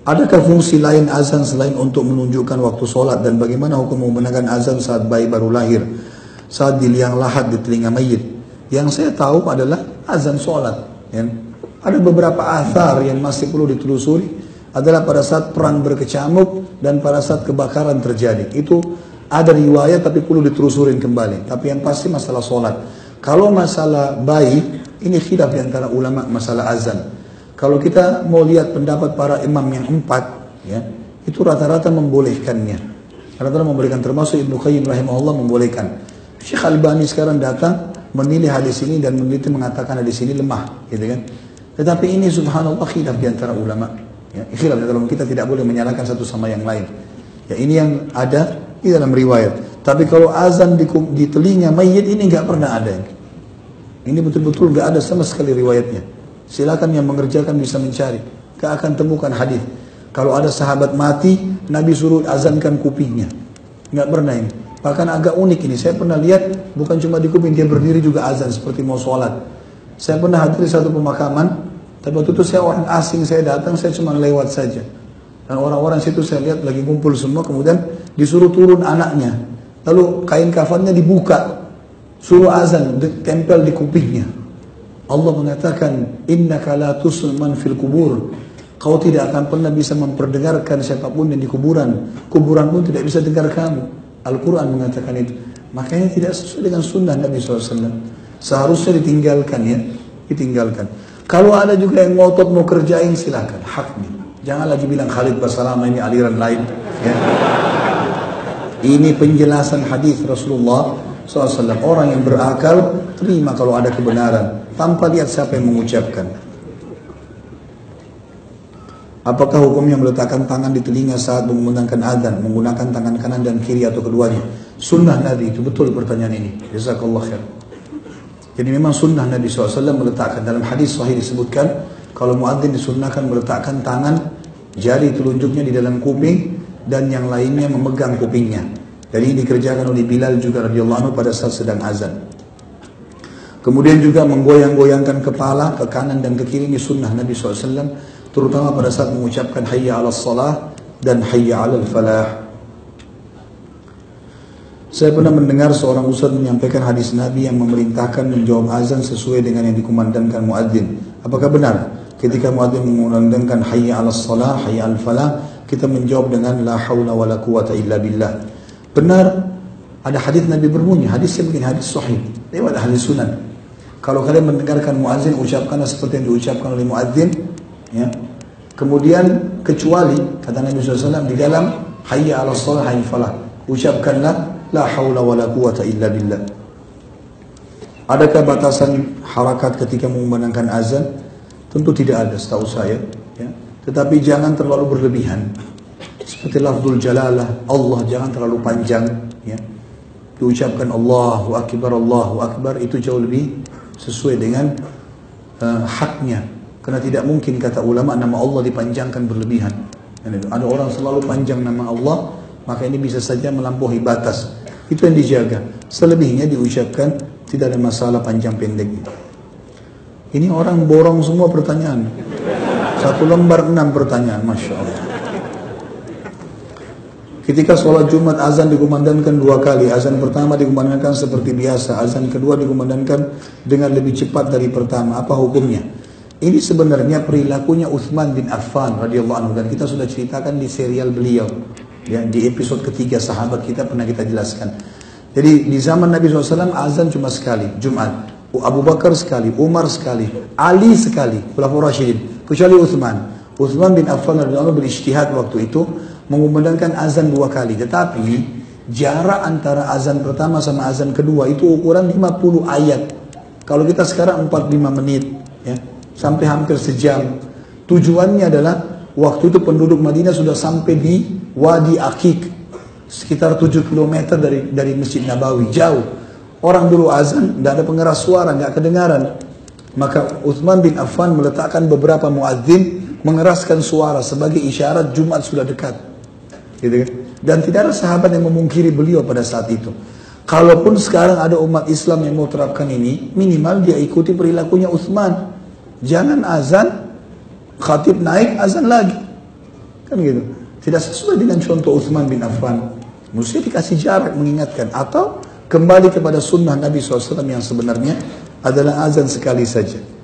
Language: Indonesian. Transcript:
Adakah fungsi lain azan selain untuk menunjukkan waktu sholat, dan bagaimana hukum menggunakan azan saat bayi baru lahir, saat di liang lahat di telinga mayit? Yang saya tahu adalah azan sholat. Ya. Ada beberapa athar yang masih perlu ditelusuri, adalah pada saat perang berkecamuk dan pada saat kebakaran terjadi. Itu ada riwayat tapi perlu ditelusurin kembali. Tapi yang pasti masalah sholat. Kalau masalah bayi, ini khilaf di antara ulama masalah azan. Kalau kita mau lihat pendapat para imam yang 4, ya, itu rata-rata membolehkannya. Rata-rata membolehkan, termasuk Ibnu Qayyim rahimahullah membolehkan. Syekh Albani sekarang datang menilai hadis ini dan meneliti mengatakan hadis ini lemah, gitu kan. Tetapi ini subhanallah khilaf di antara ulama. Ya, khilaf di antara kita, tidak boleh menyalahkan satu sama yang lain. Ya, ini yang ada di dalam riwayat. Tapi kalau azan di telinga mayit ini nggak pernah ada. Ini betul-betul nggak ada sama sekali riwayatnya. Silakan yang mengerjakan bisa mencari. Gak akan temukan hadis. Kalau ada sahabat mati, Nabi suruh azankan kupingnya. Nggak pernah ini. Bahkan agak unik ini. Saya pernah lihat, bukan cuma di kuping, dia berdiri juga azan seperti mau sholat. Saya pernah hadir di satu pemakaman, tapi waktu itu saya orang asing, saya datang, saya cuma lewat saja. Dan orang-orang situ saya lihat lagi ngumpul semua, kemudian disuruh turun anaknya. Lalu kain kafannya dibuka, suruh azan, tempel di kupingnya. Allah mengatakan, innaka la tusmi' man fil kubur. Kau tidak akan pernah bisa memperdengarkan siapapun yang di kuburan. Kuburan pun tidak bisa dengar kamu. Al-Quran mengatakan itu. Makanya tidak sesuai dengan sunnah Nabi SAW. Seharusnya ditinggalkan, ya, ditinggalkan. Kalau ada juga yang ngotot mau kerjain, silakan, haknya. Jangan lagi bilang Khalid Basalamah ini aliran lain. Ya. Ini penjelasan hadis Rasulullah SAW. Orang yang berakal terima kalau ada kebenaran, tanpa lihat siapa yang mengucapkan. Apakah hukumnya meletakkan tangan di telinga saat menggunakan adzan, menggunakan tangan kanan dan kiri atau keduanya? Sunnah Nabi, itu betul pertanyaan ini. Jazakallah khair. Jadi memang sunnah Nabi SAW meletakkan. Dalam hadis sahih disebutkan, kalau muadzin disunnahkan meletakkan tangan jari telunjuknya di dalam kuping dan yang lainnya memegang kupingnya. Dan ini dikerjakan oleh Bilal juga radhiyallahu anhu pada saat sedang azan. Kemudian juga menggoyang-goyangkan kepala ke kanan dan ke kiri, ini sunnah Nabi SAW, terutama pada saat mengucapkan hayya 'alas salah dan hayya 'alal falah. Saya pernah mendengar seorang ustaz menyampaikan hadis Nabi yang memerintahkan menjawab azan sesuai dengan yang dikumandangkan muadzin. Apakah benar ketika muadzin mengumandangkan hayya 'alas salah, hayya 'alal falah, kita menjawab dengan la haula wala quwata illa billah? Benar, ada hadis Nabi berbunyi, hadisnya begini, hadis sahih, lewat ahli sunan. Kalau kalian mendengarkan muadzin, ucapkanlah seperti yang diucapkan oleh muadzin, ya. Kemudian kecuali kata Nabi SAW di dalam hayya 'alas shalah hayya falah, ucapkanlah la haula wala quwata illa billah. Adakah batasan harakat ketika mengumandangkan azan? Tentu tidak ada setahu saya, ya. Tetapi jangan terlalu berlebihan. Seperti lafzul jalalah Allah, jangan terlalu panjang, ya. Diucapkan Allahu Akbar, itu jauh lebih sesuai dengan haknya. Karena tidak mungkin, kata ulama, nama Allah dipanjangkan berlebihan. Ada orang selalu panjang nama Allah, maka ini bisa saja melampaui batas. Itu yang dijaga. Selebihnya diucapkan, tidak ada masalah panjang pendeknya. Ini orang borong semua pertanyaan. 1 lembar 6 pertanyaan, Masya Allah. Ketika sholat Jumat, azan dikumandangkan 2 kali. Azan pertama dikumandangkan seperti biasa, azan kedua dikumandangkan dengan lebih cepat dari pertama. Apa hukumnya? Ini sebenarnya perilakunya Utsman bin Affan radhiyallahu anhu, dan kita sudah ceritakan di serial beliau, ya, di episode ketiga sahabat kita pernah kita jelaskan. Jadi di zaman Nabi SAW azan cuma sekali Jumat, Abu Bakar sekali, Umar sekali, Ali sekali, Khulafaur Rasyidin, kecuali Utsman. Utsman bin Affan radhiyallahu anhu berijtihad waktu itu mengumandangkan azan 2 kali, tetapi jarak antara azan pertama sama azan kedua itu ukuran 50 ayat. Kalau kita sekarang 45 menit, ya, sampai hampir sejam. Tujuannya adalah waktu itu penduduk Madinah sudah sampai di Wadi Aqiq, sekitar 7 km dari Masjid Nabawi, jauh. Orang dulu azan, tidak ada pengeras suara, nggak kedengaran. Maka Utsman bin Affan meletakkan beberapa muadzin mengeraskan suara sebagai isyarat Jumat sudah dekat. Gitu kan? Dan tidak ada sahabat yang memungkiri beliau pada saat itu. Kalaupun sekarang ada umat Islam yang mau terapkan ini, minimal dia ikuti perilakunya Utsman. Jangan azan, khatib naik, azan lagi. Kan gitu. Tidak sesuai dengan contoh Utsman bin Affan. Mesti dikasih jarak mengingatkan. Atau kembali kepada sunnah Nabi SAW yang sebenarnya adalah azan sekali saja.